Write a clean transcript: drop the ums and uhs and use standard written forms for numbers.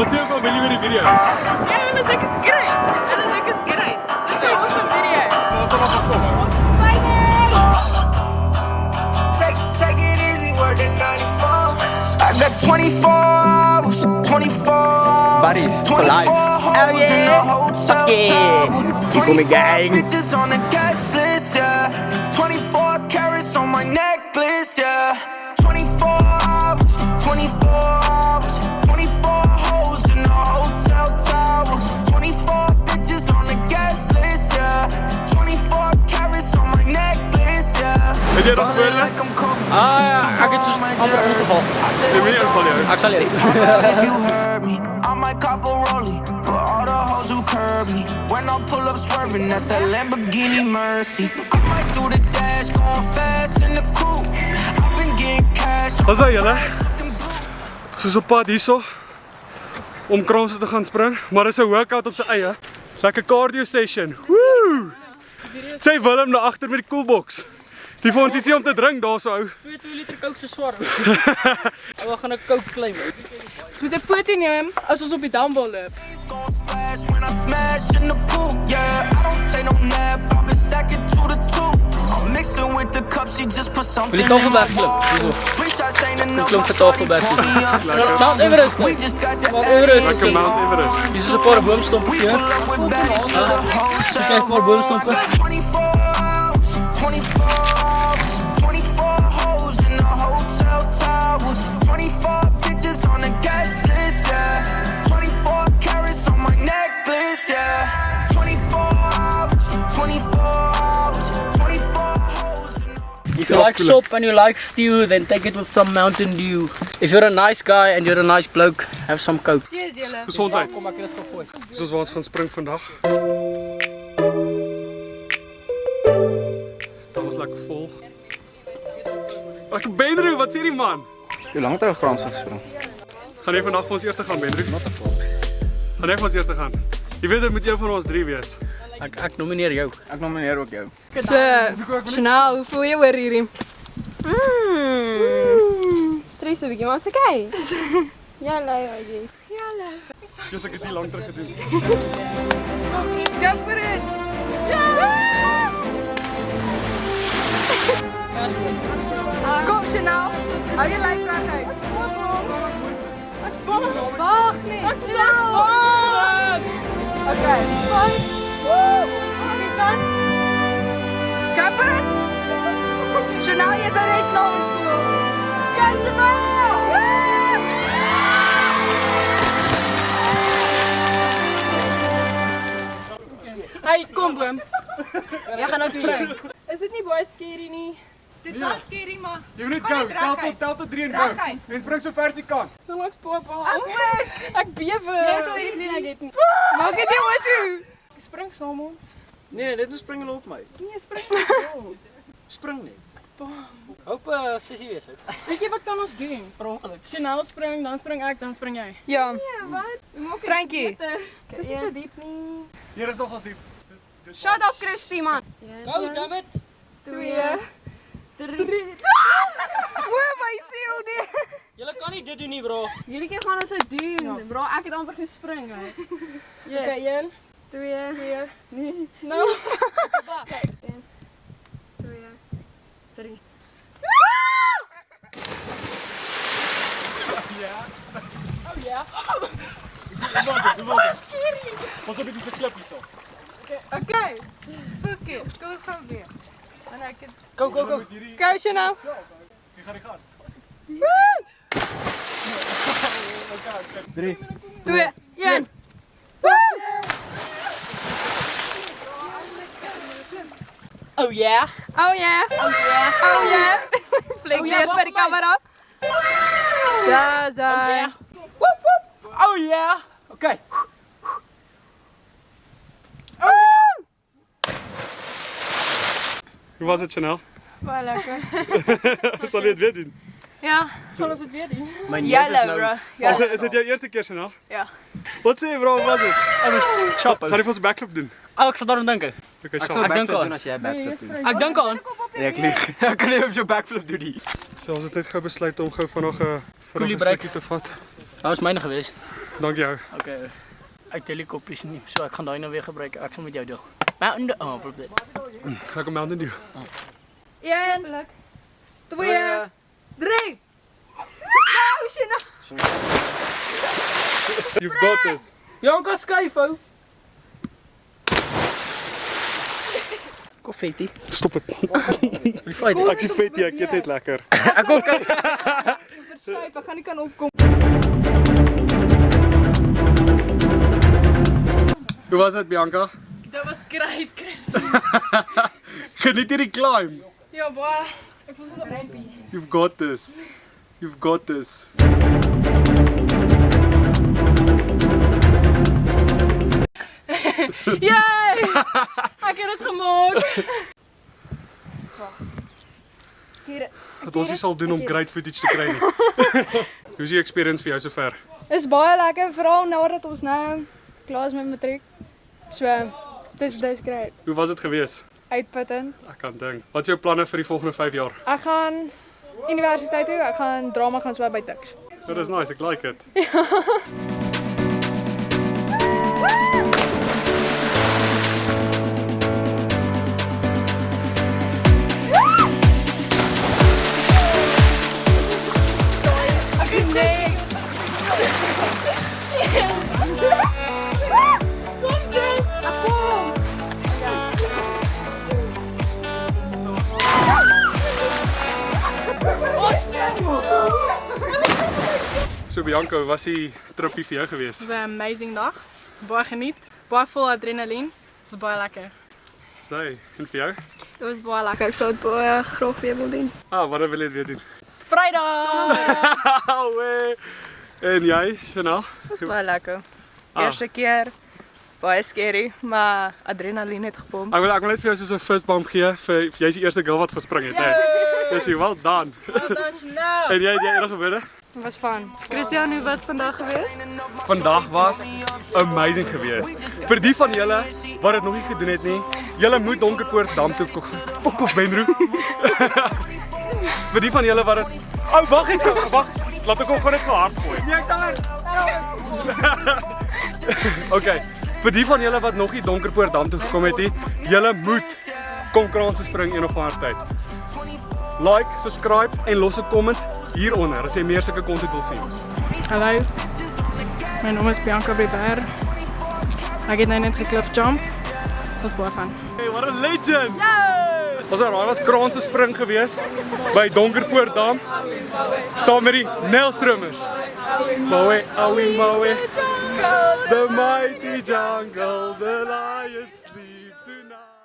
Wat sê jou familie oor die video? Ja, hulle dink is great. Hulle dink is great. Dis 'n awesome video. Ons sal maar kom. Take it easy, working 94. I got 24 hours, 24 hours. Buddies, for life. 24 hoes in the hotel tower. Keep on me, gang. 24 bitches on the guest list, yeah. 24 carats on my necklace, yeah. 24 hours, 24 hours. 24 hoes in the hotel tower. 24 bitches on the guest list, yeah. 24 carats on my necklace, yeah. Het jy dat gehoor? Like I'm cold. Ek het soos amper ingeval. Jy weet nie van jou. Ek sal leer. If you heard me, I might cop a rollie for all the hoes who curb me. When I pull up swerving, that's that Lamborghini Mercy. I might do the dash, going fast in the coupe. I've been getting cash. Wat sê julle? Soos op pad hierso om kranse te gaan spring, maar dis 'n workout op sy eie. Lekker cardio session. Woo! Sê Willem na agter met die coolbox. Die vir ons ietsie om te drink daarso ou. 2 liter coke so swaar. We gaan 'n coke claim. Ons moet 'n foto neem as ons op die damwal loop. It's gon' splash when I smash in the pool. Yeah, I don't take no nap. I've been stacking 2 to 2. I'm mixing with the cup, she just put something Wil in jy my Tafelberg klim? bottle. Hierso. 3 shots ain't enough. klom my vir shawty Tafelberg pull me up. Mount Everest We nie. just got the Mount Everest Lekker is Mount Everest. hier is 'n paar boomstompe hier. pull up with baddies to the hotel. Kyk maar boomstompe. 24 hours, 24 hours, 24 hoes in the hotel tower. 24 bitches on the guest list, yeah. 24 carats on my necklace, yeah. 24 hours, 24 hours, 24 hoes in the If you like sop and you like stew, then take it with some Mountain Dew. If you're a nice guy and you're a nice bloke, have some coke. Cheers julle. Gesondheid. Kom ek het dit gegooi. Soos waar ons gaan spring vandag. Staan ons lekker vol. Lekker Benro, wat sê die man? Hoe lank het hy Franse gespring? Gaan jy vandag vir ons eerste gaan, Benro? Gaan jy vir ons eerste gaan? Jy weet dit moet een van ons 3 wees. Ek nomineer jou. Ek nomineer ook jou. So, Chanel, hoe voel jy oor hierdie? Stress 'n bietjie, maar is okay. Ja, lei oudjie. Dis ek het hier lank terug gedoen. Go for it! Kom Chanel, hou je lijf graag uit. Wacht niet. Oké. Go for it! Chanel, je is er echt nog eens cool. Go Chanel! Hey, kom Bram. Jij gaat nou springen. Is dit nie baie scary nie? Dit was scary, maar... Jy moet go. Tel tot 3 en go. Jy spring so ver as jy kan. Dan langs papa. Ek bewe. Maak het jou wat toe. Spring saam ons. Nee, dit moet spring hulle op my. Nee, spring. Spring net. Hoop sissie wees uit. Weet jy wat kan ons doen? Per ongeluk. Chanel spring, dan spring ek, dan spring jy. Ja. Wat? Trankie. Dis nie so diep nie. Hier is nogals diep. Shut up, Christy, man. Go, dammit. 2 3. Oeh, my siel nie. Julle kan nie dit doen nie, bro. Hierdie keer gaan ons dit doen. Bro, ek het amper gespring hè. Yes. Okay, 1 2 nee. Nou. 1 2 3. Oh ja. Ons op hierdie klip hierso. Okay. Fuck it. Kom ons gaan weer. En ek het Go. Go, Chanel. Wie gaan? 2, 1. Oh yeah. Oh yeah. Oh yeah. Flex eerst bij de camera. Daar zijn. Oh yeah. Okay. Hoe was het, Chanel? baie lekker. Sal jy dit weer doen? Ja, gaan ons dit weer doen? My neus is Yellow, nou. bro. Is dit jou eerste keer, Chanel? Ja. Wat sê jy, bro? Hoe was dit? Chop. Gaan jy vir ons 'n backflip doen? Ek sal daaraan dink. Okay, Ek sure. dink aan. as jy 'n backflip doen. Ek dink aan. Nee, ek lieg. Ek kan nie op jou backflip doen nie. So ons het net gou besluit om gou vanaand 'n Coolie break. stukkie te vat. Dat was myne geweest. Dank jou. Okay. Uit helikopters nie. So ek gaan daai nou weer gebruik. Ek sal met jou deel. Mountain Dew. Vir dit. Ga kom Mountain Dew. 1 2 3. Nou, Shina. You've got this. Janka skuif hou. Konfetti. Stop dit. Die feit. Ek sien vet jy, ek eet net lekker. Ek ook kyk. Versuip, ek gaan nie kan opkom. Hoe was dit, Bianca? Dit was great, Christy. Geniet hierdie climb. Ja, baie. Ek voel soos 'n rampie. You've got this. You've got this. Yay! Ek het dit gemaak. Hier. Wat ons nie sal doen om great footage te kry nie. Hoe is die experience vir jou sover? Is baie lekker, veral nadat ons nou klaar is met matriek. So, dis great. Hoe was dit gewees? Uitputtend. Ek kan dink. Wat is jou planne vir die volgende 5 jaar? Ek gaan universiteit toe, ek gaan drama gaan swaai by Tuks. Dit is nice, ek like it. So Bianca, hoe was die tripie vir jou gewees? Dit was 'n amazing dag. Baie geniet, baie vol adrenalien. Dit was baie lekker. Sy, en vir jou? Dit was baie lekker. Ek sou dit baie graag weer wil doen. Ah, wat wil jy weer doen? Vrydag. Wee. En jy, Chanel? Dit was baie lekker. Ah. Eerste keer baie scary, maar adrenalien het gepomp. Ek wil net vir jou soos 'n fist bump gee vir jy's die eerste girl wat gespring het, hè. Dis well done. En jy enige woorde? Dit was fun. Christian, hoe was vandag geweest? Vandag was amazing geweest. Vir die van julle wat dit nog nie gedoen het nie, julle moet Donkerpoort dam toe kom Benro. Vir die van julle wat dit wag eens, laat ek hom gewoon net gehard gooi. Nee, ek sal Okay, vir die van julle wat nog nie Donkerpoort dam toe gekom het nie, julle moet kom kraanse spring een of ander tyd. Like, subscribe en los 'n comment hieronder as jy meer sulke content wil sien. Hallo. My naam is Bianca Beber. Ek het nou net gekliff jump. Dit was baie fun. Hey, what a legend! Yay! Ons was kraanse spring geweest by Donkerpoort dam saam met die Nelstromers. Maui, aui, maui. The mighty jungle, the lions sleep tonight.